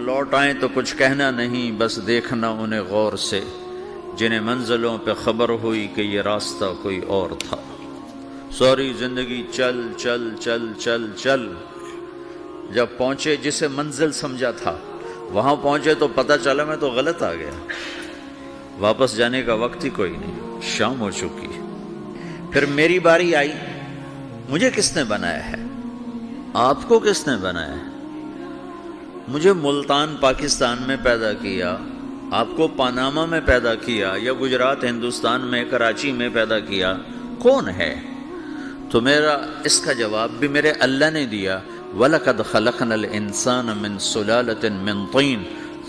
لوٹ آئیں تو کچھ کہنا نہیں، بس دیکھنا انہیں غور سے، جنہیں منزلوں پہ خبر ہوئی کہ یہ راستہ کوئی اور تھا۔ ساری زندگی چل چل چل چل چل، جب پہنچے جسے منزل سمجھا تھا وہاں پہنچے تو پتہ چلا میں تو غلط آ گیا، واپس جانے کا وقت ہی کوئی نہیں، شام ہو چکی۔ پھر میری باری آئی، مجھے کس نے بنایا ہے؟ آپ کو کس نے بنایا ہے؟ مجھے ملتان پاکستان میں پیدا کیا، آپ کو پاناما میں پیدا کیا، یا گجرات ہندوستان میں کراچی میں پیدا کیا، کون ہے؟ تو میرا اس کا جواب بھی میرے اللہ نے دیا، وَلَقَدْ خَلَقْنَا الْإِنسَانَ مِنْ سُلَالَةٍ مِّن طِينٍ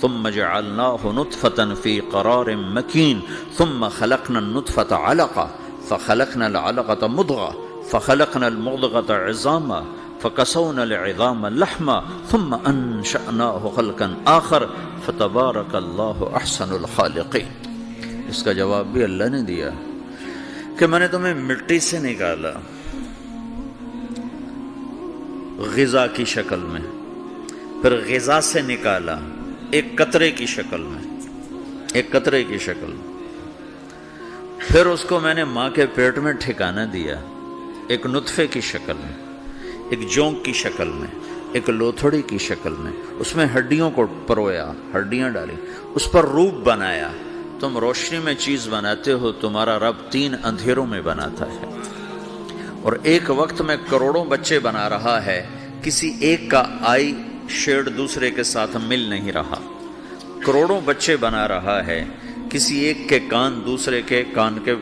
ثُمَّ جَعَلْنَاهُ نُطْفَةً فِي قَرَارٍ مَّكِينٍ ثُمَّ خَلَقْنَا النُّطْفَةَ عَلَقَةً فَخَلَقْنَا الْعَلَقَةَ مُضْغَةً فَخَلَقْنَا الْمُضْغَةَ عِظَامًا فَكَسَوْنَا الْعِظَامَ لَحْمًا ثُمَّ أَنشَأْنَاهُ خَلْقًا آخَرَ فَتَبَارَكَ اللَّهُ أَحْسَنُ الْخَالِقِينَ۔ اس کا جواب بھی اللہ نے دیا کہ میں نے تمہیں مٹی سے نکالا غذا کی شکل میں، پھر غذا سے نکالا ایک قطرے کی شکل میں، ایک قطرے کی شکل میں، پھر اس کو میں نے ماں کے پیٹ میں ٹھکانہ دیا ایک نطفے کی شکل میں، ایک جونک کی شکل میں، ایک لوتھڑی کی شکل میں، اس میں ہڈیوں کو پرویا، ہڈیاں ڈالی، اس پر روپ بنایا۔ تم روشنی میں چیز بناتے ہو، تمہارا رب 3 اندھیروں میں بناتا ہے، اور ایک وقت میں کروڑوں بچے بنا رہا ہے، کسی ایک کا آئی شیڈ دوسرے کے ساتھ مل نہیں رہا، کروڑوں بچے بنا رہا ہے، کسی ایک کے کان دوسرے کے کان کے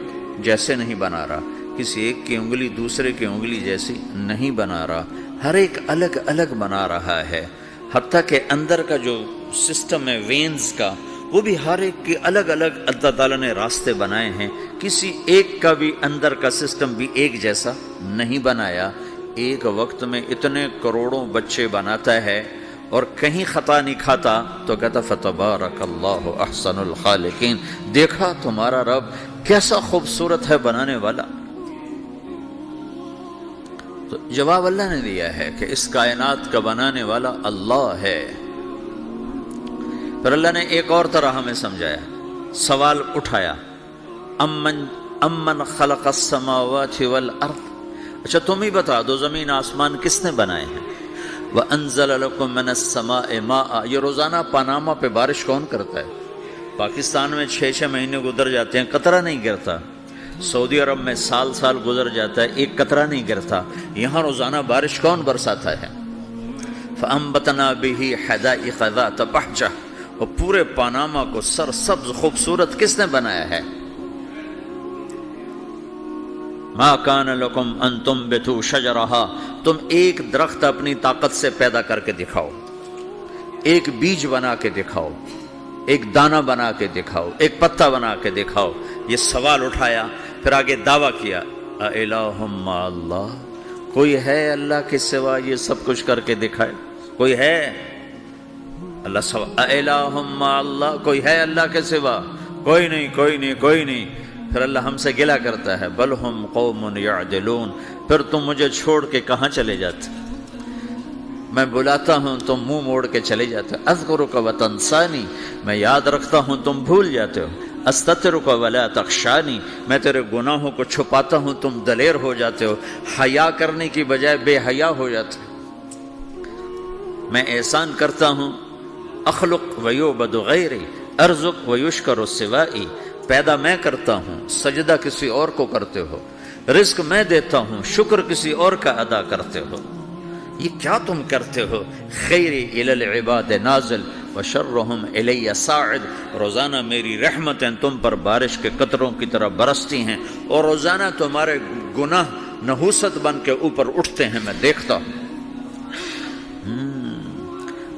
جیسے نہیں بنا رہا، کسی ایک کی انگلی دوسرے کی انگلی جیسی نہیں بنا رہا، ہر ایک الگ الگ بنا رہا ہے، حتیٰ کہ اندر کا جو سسٹم ہے وینز کا، وہ بھی ہر ایک کی الگ الگ اللہ تعالیٰ نے راستے بنائے ہیں، کسی ایک کا بھی اندر کا سسٹم بھی ایک جیسا نہیں بنایا۔ ایک وقت میں اتنے کروڑوں بچے بناتا ہے اور کہیں خطا نہیں کھاتا، تو کہتا فتبارک اللہ احسن الخالقین، دیکھا تمہارا رب کیسا خوبصورت ہے بنانے والا۔ تو جواب اللہ نے دیا ہے کہ اس کائنات کا بنانے والا اللہ ہے۔ پھر اللہ نے ایک اور طرح ہمیں سمجھایا، سوال اٹھایا، امن خلق السماوات والارض، اچھا تم ہی بتا دو زمین آسمان کس نے بنائے ہیں؟ وَأَنزَلَ لَكُم مِّنَ السَّمَاءِ مَاءً، یہ روزانہ پاناما پہ بارش کون کرتا ہے؟ پاکستان میں 6 مہینے گزر جاتے ہیں، قطرہ نہیں گرتا، سعودی عرب میں سال سال گزر جاتا ہے، ایک قطرہ نہیں گرتا، یہاں روزانہ بارش کون برساتا ہے؟ فَأَنبَتْنَا بِهِ حَدَائِقَ ذَاتَ بَهْجَةٍ، اور پورے پاناما کو سرسبز خوبصورت کس نے بنایا ہے؟ ما کان لکم ان تنبتوا شجرہا، تم ایک درخت اپنی طاقت سے پیدا کر کے دکھاؤ، ایک بیج بنا کے دکھاؤ، ایک دانہ بنا کے دکھاؤ، ایک پتا بنا کے دکھاؤ۔ یہ سوال اٹھایا، پھر آگے دعویٰ کیا، اِلٰہٌ مع اللہ، کوئی ہے اللہ کے سوا یہ سب کچھ کر کے دکھائے؟ کوئی ہے؟ اللہ سوا اِلٰہٌ مع اللہ، کوئی ہے اللہ کے سوا؟ کوئی نہیں، کوئی نہیں، کوئی نہیں۔ پھر اللہ ہم سے گلہ کرتا ہے، بل ہم قوم یعدلون، پھر تم مجھے چھوڑ کے کہاں چلے جاتے؟ میں بلاتا ہوں تم منہ موڑ کے چلے جاتے ہو، اذکرک وتنسانی، میں یاد رکھتا ہوں تم بھول جاتے ہو، استترک ولا تخشانی، میں تیرے گناہوں کو چھپاتا ہوں تم دلیر ہو جاتے ہو، حیا کرنے کی بجائے بے حیا ہو جاتے ہو۔ میں احسان کرتا ہوں، اخلق ویعبد غیری، ارزق ویشکر سوائی، پیدا میں کرتا ہوں، سجدہ کسی اور کو کرتے ہو، رزق میں دیتا ہوں، شکر کسی اور کا ادا کرتے ہو، یہ کیا تم کرتے ہو؟ خیری الی العباد نازل وشرہم الی صاعد، روزانہ میری رحمتیں تم پر بارش کے قطروں کی طرح برستی ہیں، اور روزانہ تمہارے گناہ نحوست بن کے اوپر اٹھتے ہیں، میں دیکھتا ہوں۔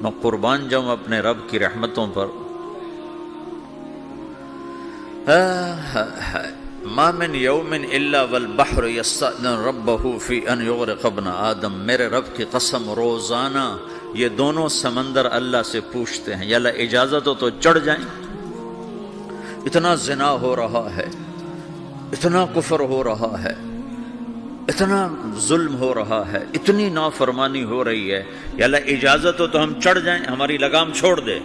میں قربان جاؤں اپنے رب کی رحمتوں پر۔ ما من یوم الا والبحر یستأذن ربہ فی ان یغرق ابن آدم، میرے رب کی قسم روزانہ یہ دونوں سمندر اللہ سے پوچھتے ہیں، یا اللہ اجازت ہو تو چڑھ جائیں، اتنا زنا ہو رہا ہے، اتنا کفر ہو رہا ہے، اتنا ظلم ہو رہا ہے، اتنی نافرمانی ہو رہی ہے، یا اللہ اجازت ہو تو ہم چڑھ جائیں، ہماری لگام چھوڑ دے،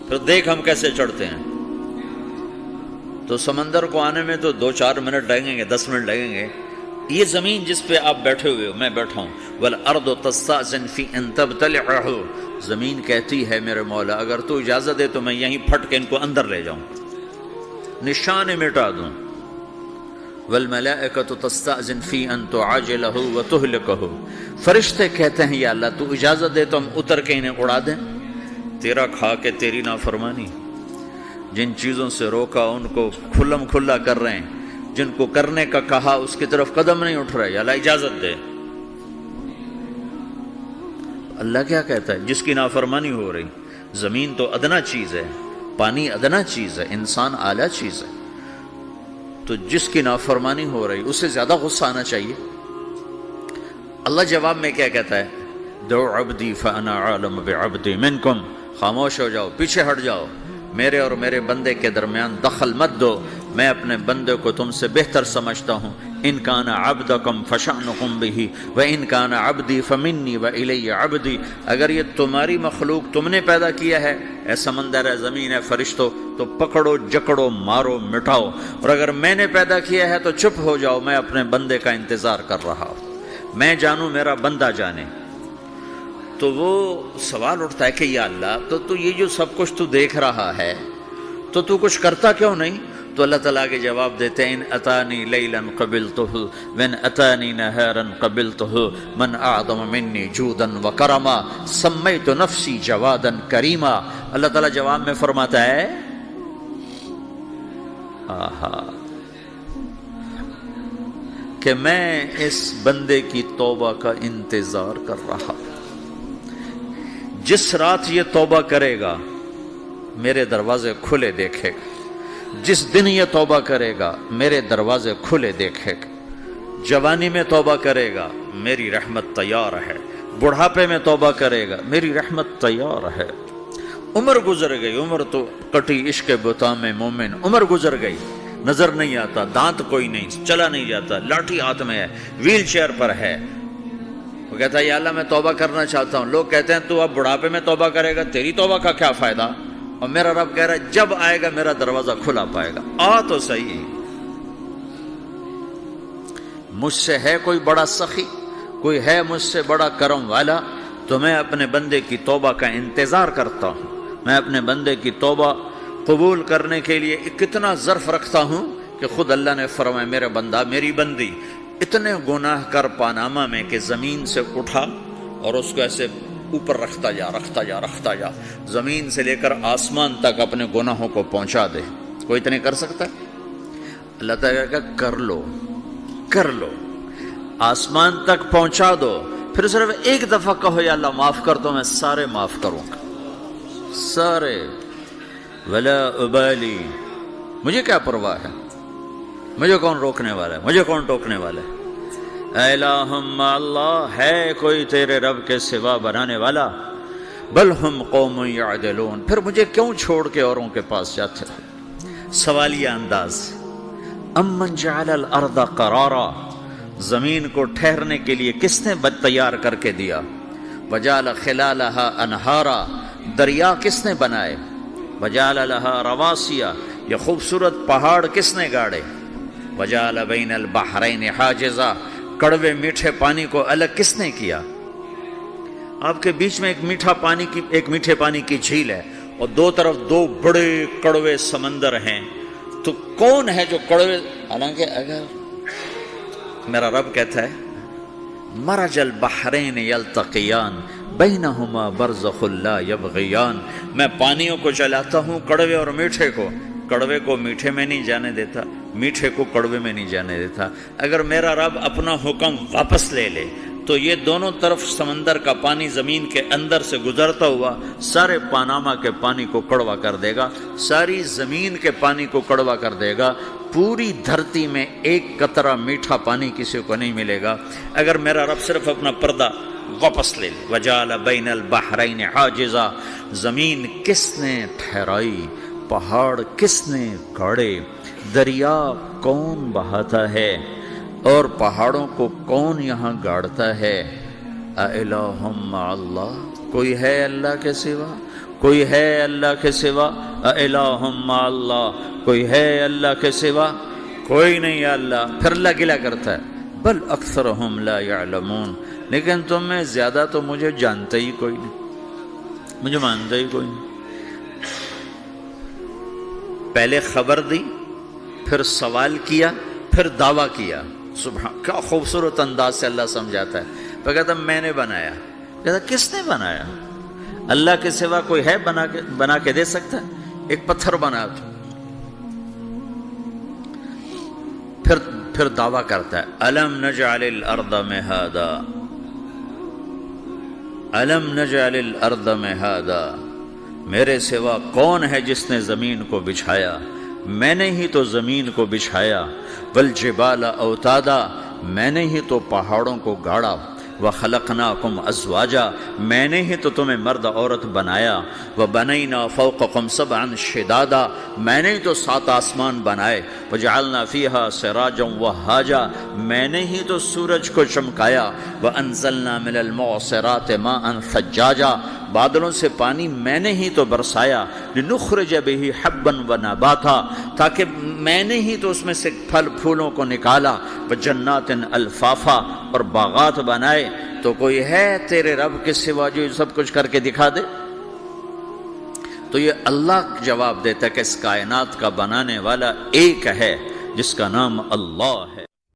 پھر دیکھ ہم کیسے چڑھتے ہیں۔ تو سمندر کو آنے میں تو 2-4 منٹ لگیں گے، 10 منٹ لگیں گے۔ یہ زمین جس پہ آپ بیٹھے ہوئے ہو، میں بیٹھا ہوں، وَالْأَرْضُ تَسْتَأْذِنُ فِي أَن تَبْتَلِعَهُ، زمین کہتی ہے میرے مولا اگر تو اجازت دے تو میں یہیں پھٹ کے ان کو اندر لے جاؤں، نشان مٹا دوں۔ وَالْمَلَائِكَةُ تَسْتَأْذِنُ فِي أَن تُعَاجِلَهُ وَتُهْلِكَهُ، فرشتے کہتے ہیں یا اللہ تو اجازت دے تو ہم اتر کے انہیں اڑا دیں، تیرا کھا کے تیری نافرمانی۔ جن چیزوں سے روکا ان کو کھلم کھلا کر رہے ہیں، جن کو کرنے کا کہا اس کی طرف قدم نہیں اٹھ رہے، یا اللہ اجازت دے۔ اللہ کیا کہتا ہے؟ جس کی نافرمانی ہو رہی، زمین تو ادنا چیز ہے، پانی ادنا چیز ہے، انسان اعلیٰ چیز ہے، تو جس کی نافرمانی ہو رہی اسے زیادہ غصہ آنا چاہیے۔ اللہ جواب میں کیا کہتا ہے؟ دعو عبدی فانا عالم بعبدی منکم، خاموش ہو جاؤ، پیچھے ہٹ جاؤ، میرے اور میرے بندے کے درمیان دخل مت دو، میں اپنے بندے کو تم سے بہتر سمجھتا ہوں۔ ان کان عبدکم فشأنکم بہ وان کان عبدی فمنی والی عبدی، اگر یہ تمہاری مخلوق تم نے پیدا کیا ہے، اے سمندر ہے، زمین ہے، فرشتوں، تو پکڑو جکڑو مارو مٹاؤ، اور اگر میں نے پیدا کیا ہے تو چپ ہو جاؤ، میں اپنے بندے کا انتظار کر رہا ہوں، میں جانوں میرا بندہ جانے۔ تو وہ سوال اٹھتا ہے کہ یا اللہ تو یہ جو سب کچھ تو دیکھ رہا ہے تو کچھ کرتا کیوں نہیں؟ تو اللہ تعالیٰ کے جواب دیتے ہیں ان اتانی لیلا قبلتہ وان اتانی نہارا قبلتہ من اعظم منی جودا وکرما سمیت نفسی جوادا کریما۔ اللہ تعالیٰ جواب میں فرماتا ہے کہ میں اس بندے کی توبہ کا انتظار کر رہا، جس رات یہ توبہ کرے گا میرے دروازے کھلے دیکھے گا، جس دن یہ توبہ کرے گا میرے دروازے کھلے دیکھے گا، جوانی میں توبہ کرے گا میری رحمت تیار ہے، بڑھاپے میں توبہ کرے گا میری رحمت تیار ہے۔ عمر گزر گئی، عمر تو کٹی عشق بتا میں مومن، عمر گزر گئی، نظر نہیں آتا، دانت کوئی نہیں، چلا نہیں جاتا، لاٹھی ہاتھ میں ہے، ویل چیئر پر ہے، وہ کہتا ہے یا اللہ میں توبہ کرنا چاہتا ہوں۔ لوگ کہتے ہیں تو اب بڑھاپے میں توبہ کرے گا، تیری توبہ کا کیا فائدہ؟ اور میرا رب کہہ رہا ہے جب آئے گا میرا دروازہ کھلا پائے گا، آ تو صحیح۔ مجھ سے ہے کوئی بڑا سخی، کوئی ہے مجھ سے بڑا کرم والا، تو میں اپنے بندے کی توبہ کا انتظار کرتا ہوں، میں اپنے بندے کی توبہ قبول کرنے کے لیے کتنا ظرف رکھتا ہوں کہ خود اللہ نے فرمایا میرے بندہ میری بندی اتنے گناہ کر پاناما میں کہ زمین سے اٹھا اور اس کو ایسے اوپر رکھتا جا، زمین سے لے کر آسمان تک اپنے گناہوں کو پہنچا دے۔ کوئی اتنے کر سکتا ہے؟ اللہ تعالیٰ کا کر لو، آسمان تک پہنچا دو، پھر صرف ایک دفعہ کہو یا اللہ معاف کر دو، میں سارے معاف کروں گا، سارے، ولا ابالی، مجھے کیا پرواہ ہے، مجھے کون روکنے والا ہے، مجھے کون ٹوکنے والا ہے۔ اے الہم اللہ، ہے کوئی تیرے رب کے سوا بنانے والا؟ بل ہم قوم یعدلون، پھر مجھے کیوں چھوڑ کے اوروں کے پاس جاتے ہو؟ سوالیہ انداز۔ امن جعل الارض قرارا، زمین کو ٹھہرنے کے لیے کس نے تیار کر کے دیا؟ وجعل خلالها انہارا، دریا کس نے بنائے؟ وجعل لها رواسیا، یہ خوبصورت پہاڑ کس نے گاڑے؟ وجعل بین البحرین حاجزا، کڑوے میٹھے پانی کو الگ کس نے کیا؟ آپ کے بیچ میں ایک میٹھے پانی کی جھیل ہے اور دو طرف دو بڑے کڑوے سمندر ہیں، تو کون ہے جو کڑوے؟ حالانکہ اگر میرا رب کہتا ہے مرج البحرین یلتقیان بینہما برزخ لا یبغیان، میں پانیوں کو چلاتا ہوں، کڑوے اور میٹھے کو، کڑوے کو میٹھے میں نہیں جانے دیتا، میٹھے کو کڑوے میں نہیں جانے دیتا۔ اگر میرا رب اپنا حکم واپس لے لے تو یہ دونوں طرف سمندر کا پانی زمین کے اندر سے گزرتا ہوا سارے پاناما کے پانی کو کڑوا کر دے گا، ساری زمین کے پانی کو کڑوا کر دے گا، پوری دھرتی میں ایک قطرہ میٹھا پانی کسی کو نہیں ملے گا اگر میرا رب صرف اپنا پردہ واپس لے لے۔ وجعل بین البحرین حاجزا، زمین کس نے ٹھہرائی، پہاڑ کس نے گاڑے، دریا کون بہاتا ہے؟ اور پہاڑوں کو کون یہاں گاڑتا ہے؟ اَإِلَٰهٌ مَّعَ اللَّهِ، کوئی ہے اللہ کے سوا؟ کوئی ہے اللہ کے سوا؟ اِلَٰهٌ مَّعَ اللَّهِ، کوئی ہے اللہ کے سوا؟ کوئی نہیں ہے اللہ۔ پھر اللہ گلہ کرتا ہے بل اکثرہم لا یعلمون، لیکن تم میں زیادہ تو مجھے جانتا ہی کوئی نہیں، مجھے مانتا ہی کوئی نہیں۔ پہلے خبر دی، پھر سوال کیا، پھر دعویٰ کیا۔ سبحان، کیا خوبصورت انداز سے اللہ سمجھاتا ہے۔ پھر کہتا میں نے بنایا، کہتا کس نے بنایا؟ اللہ کے سوا کوئی ہے بنا کے دے سکتا ہے؟ ایک پتھر بنا تو پھر دعویٰ کرتا ہے الم نجعل الارض مہادا، الم نجعل الارض مہادا، میرے سوا کون ہے جس نے زمین کو بچھایا؟ میں نے ہی تو زمین کو بچھایا۔ والجبال اوتادا، میں نے ہی تو پہاڑوں کو گاڑا۔ وخلقناکم ازواجا، میں نے ہی تو تمہیں مرد عورت بنایا۔ وبنینا فوقکم سبعا شدادا، میں نے ہی تو 7 آسمان بنائے۔ وجعلنا فیہا سراجا وہاجا، میں نے ہی تو سورج کو چمکایا۔ وانزلنا من المعصرات ماء ثجاجا، بادلوں سے پانی میں نے ہی تو برسایا۔ لنخرج بہ حبا ونباتا، تاکہ میں نے ہی تو اس میں سے پھل پھولوں کو نکالا۔ وجنات الفافا، اور باغات بنائے۔ تو کوئی ہے تیرے رب کے سوا جو سب کچھ کر کے دکھا دے؟ تو یہ اللہ جواب دیتا ہے کہ اس کائنات کا بنانے والا ایک ہے جس کا نام اللہ ہے۔